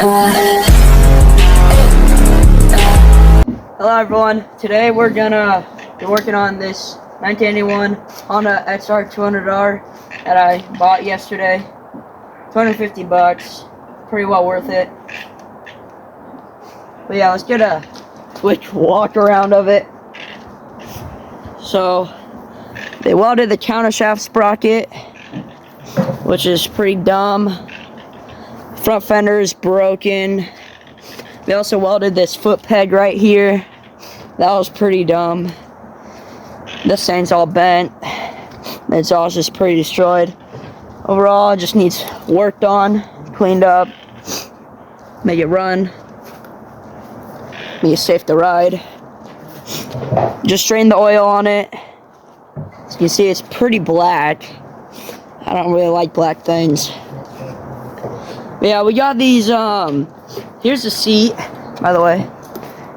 Hello everyone, today we're gonna be working on this 1981 Honda XR200R that I bought yesterday. 250 bucks, pretty well worth it. But yeah, let's get a quick walk around of it. So, they welded the countershaft sprocket, which is pretty dumb. Front fender is broken. They also welded this foot peg right here. That was pretty dumb. This thing's all bent. The exhaust is pretty destroyed. Overall, it just needs worked on, cleaned up, make it run, make it safe to ride. Just drained the oil on it. As you can see, it's pretty black. I don't really like black things. But yeah, we got these, here's the seat, by the way.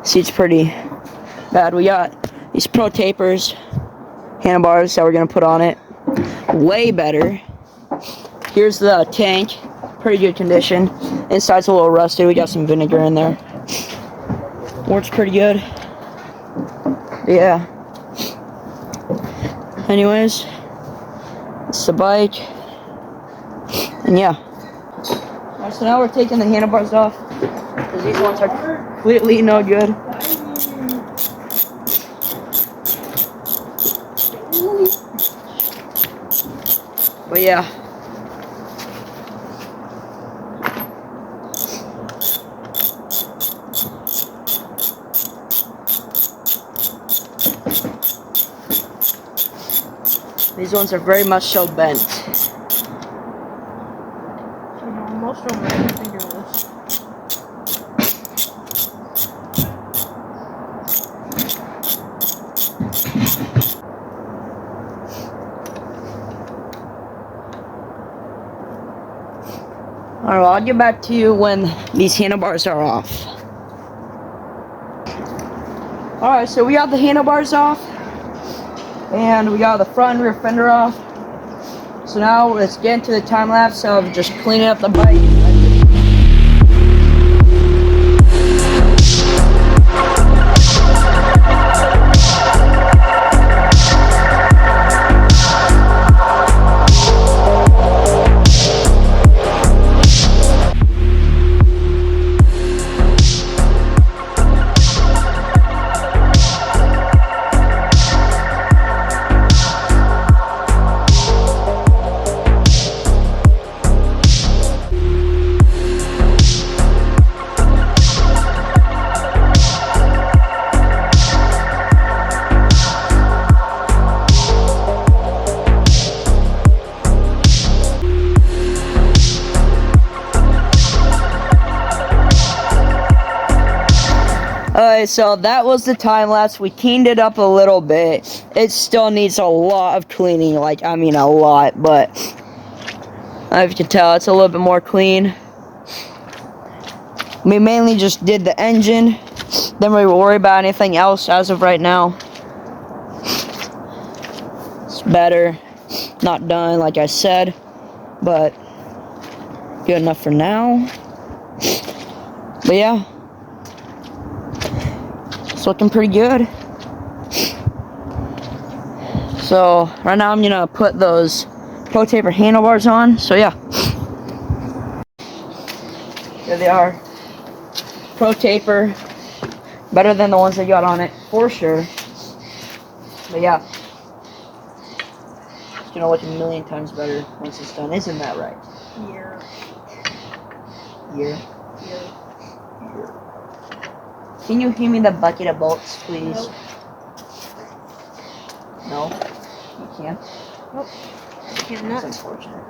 Seat's pretty bad. We got these pro tapers, handlebars that we're gonna put on it. Way better. Here's the tank, pretty good condition. Inside's a little rusty. We got some vinegar in there. Works pretty good. Yeah. Anyways, it's the bike, and yeah. Alright, so now we're taking the handlebars off because these ones are completely no good. But yeah. These ones are very much so bent. Most of them are fingerless. Alright, well, I'll get back to you when these handlebars are off. Alright, so we got the handlebars off. And we got the front and rear fender off. So now let's get into the time lapse of just cleaning up the bike. Alright, so that was the time lapse. We cleaned it up a little bit. It still needs a lot of cleaning, like, I mean a lot, but as you can tell, it's a little bit more clean. We mainly just did the engine, then we will worry about anything else as of right now. It's better, not done like I said, but good enough for now. But yeah. It's looking pretty good. So right now I'm gonna put those pro taper handlebars on. So yeah, there they are. Pro taper, better than the ones I got on it for sure. But yeah, it's gonna look a million times better once it's done. Isn't that right? Year. Year. Can you hand me the bucket of bolts, please? Nope. No? You can't? Nope. Can't That's not. unfortunate.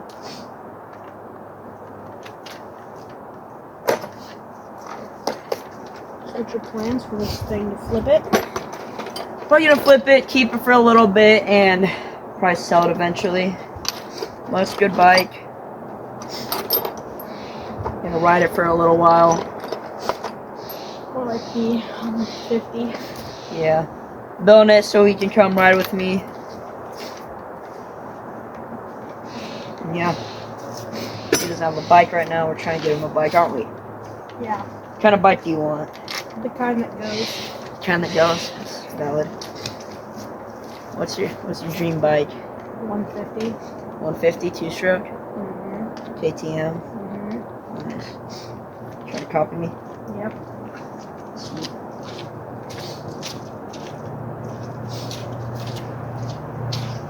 So what's your plans for this thing to flip it? Probably gonna flip it, keep it for a little bit, and probably sell it eventually. But it's a good bike. Gonna ride it for a little while. Or like the 50. Yeah. Building it so he can come ride with me. And yeah. He doesn't have a bike right now. We're trying to get him a bike, aren't we? Yeah. What kind of bike do you want? The kind that goes. Kind that goes. That's valid. What's your dream bike? 150. 150 two-stroke. Mm-hmm. KTM. Mm-hmm. Nice. Trying to copy me? Yep. Sweet.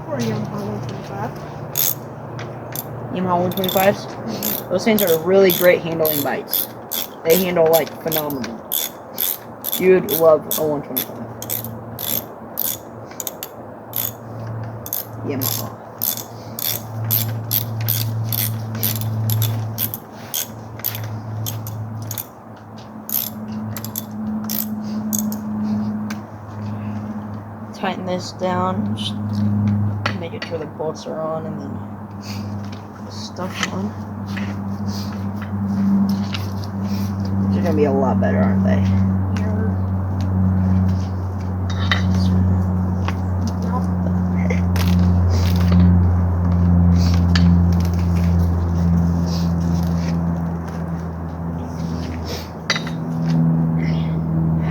Or Yamaha 125. Yamaha 125s? Those things are really great handling bikes. They handle like phenomenal. You'd love a 125. Yamaha. Tighten this down. Just make it sure the bolts are on and then the stuff on. These are gonna be a lot better, aren't they?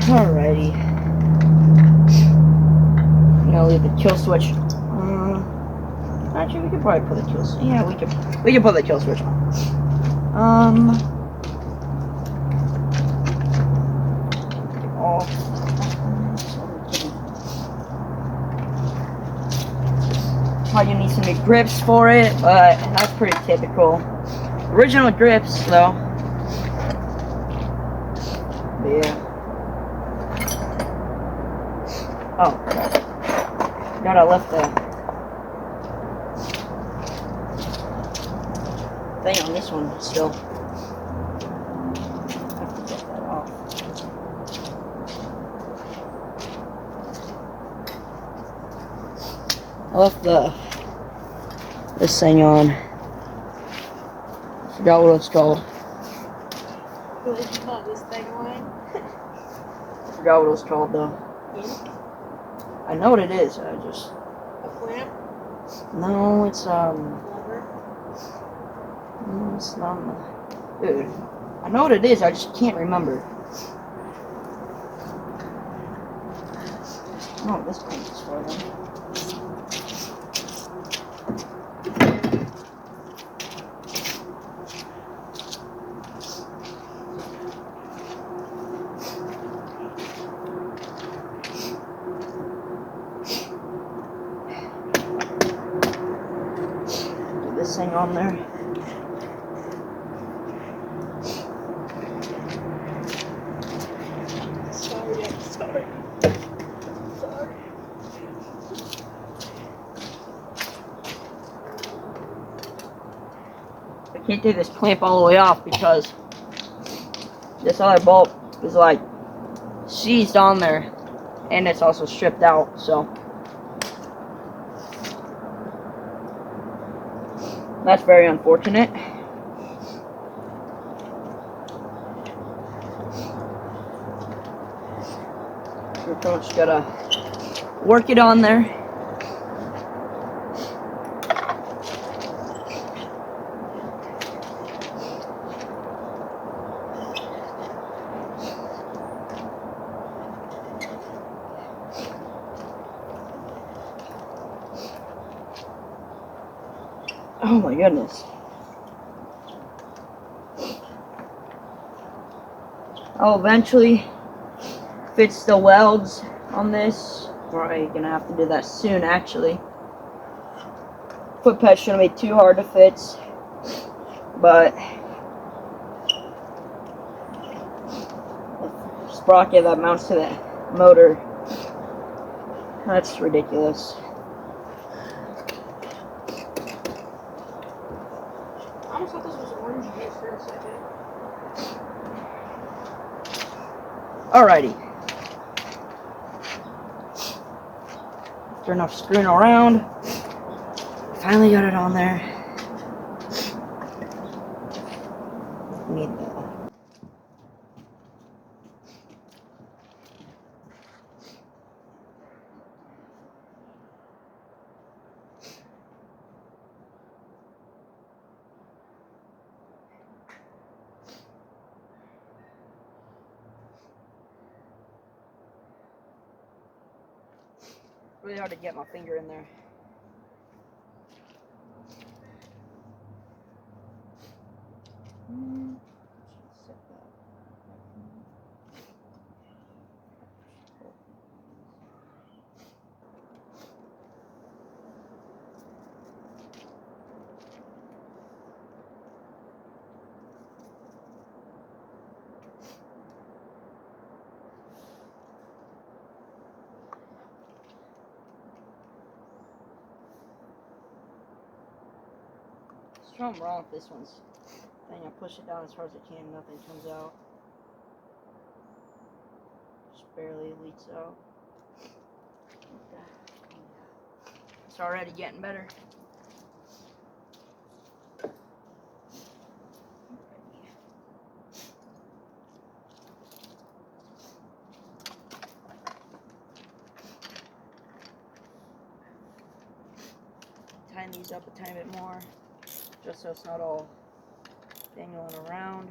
Alrighty. I'm gonna leave the kill switch. Actually, we could probably put the kill switch. Yeah, we could put the kill switch on. Off. Probably need some new grips for it, but that's pretty typical. Original grips, though. But yeah. Oh, God, I left the thing on this one still. Have to get that off. I left this thing on. Forgot what it's called. What did you call this thing on? Forgot what it was called though. I know what it is. I just A clamp? no. It's Lever? no, it's not. Dude, I know what it is. I just can't remember. Oh, this paint is for them. This thing on there. Sorry, I'm sorry. Sorry. I can't take this clamp all the way off because this other bolt is like seized on there and it's also stripped out, so that's very unfortunate. We're pretty much gotta work it on there. Oh my goodness. I'll eventually fix the welds on this. Probably gonna have to do that soon actually. Foot ped's shouldn't be too hard to fix, but the sprocket that mounts to the motor, that's ridiculous. I almost thought this was orange juice for a second. Alrighty. After enough screwing around, finally got it on there. Need that. Really hard to get my finger in there. Something wrong with this one's thing. I push it down as hard as I can, nothing comes out. Just barely leaks out. It's already getting better. Tighten these up a tiny bit more, just so it's not all dangling around.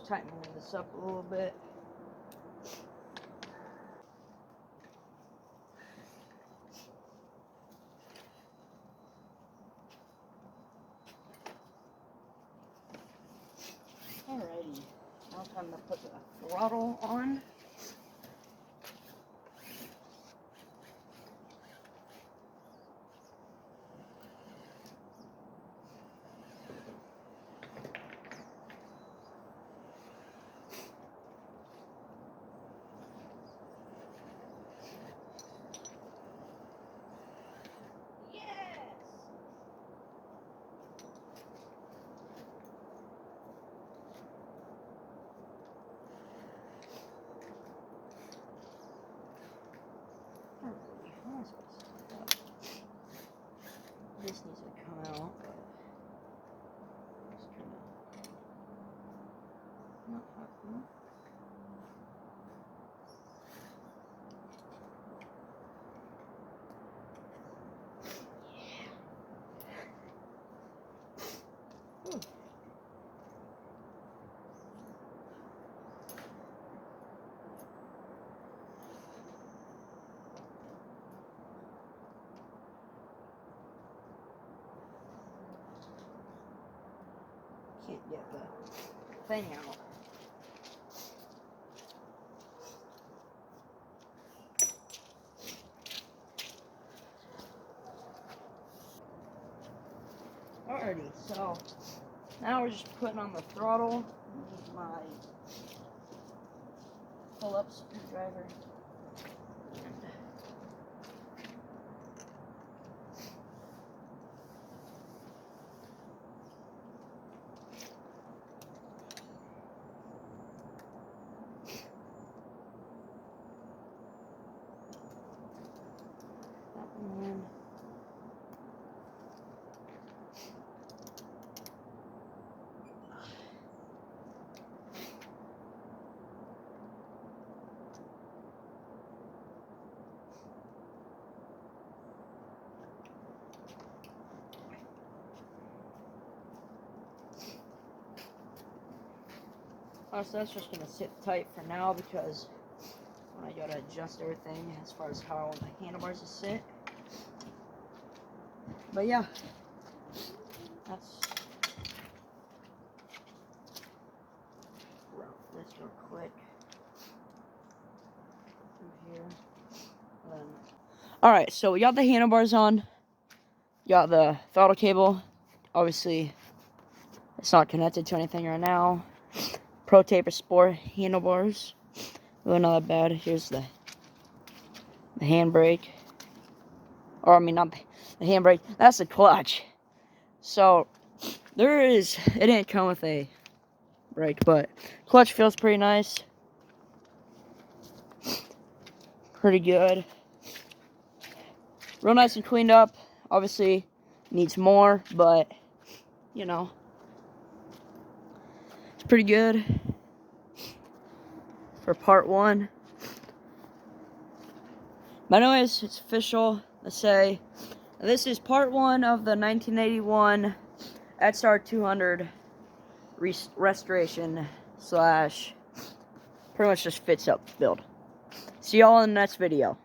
Tightening this up a little bit. Alrighty, now time to put the throttle on. This needs to come out, but it's kind of not happening. Can't get the thing out. Alrighty, so now we're just putting on the throttle. Use my pull-up screwdriver. So that's just gonna sit tight for now because when I gotta adjust everything as far as how I want the handlebars to sit. But yeah, that's this real quick through here. Alright, so we got the handlebars on, got the throttle cable. Obviously, it's not connected to anything right now. Pro Taper Sport handlebars. Really not that bad. Here's the handbrake. Or, I mean, not the handbrake. That's the clutch. So, it didn't come with a brake, but clutch feels pretty nice. pretty good. Real nice and cleaned up. Obviously needs more, but you know, it's pretty good for part one. But anyways, it's official. Let's say this is part one of the 1981 XR200 restoration slash pretty much just fits up build. See y'all in the next video.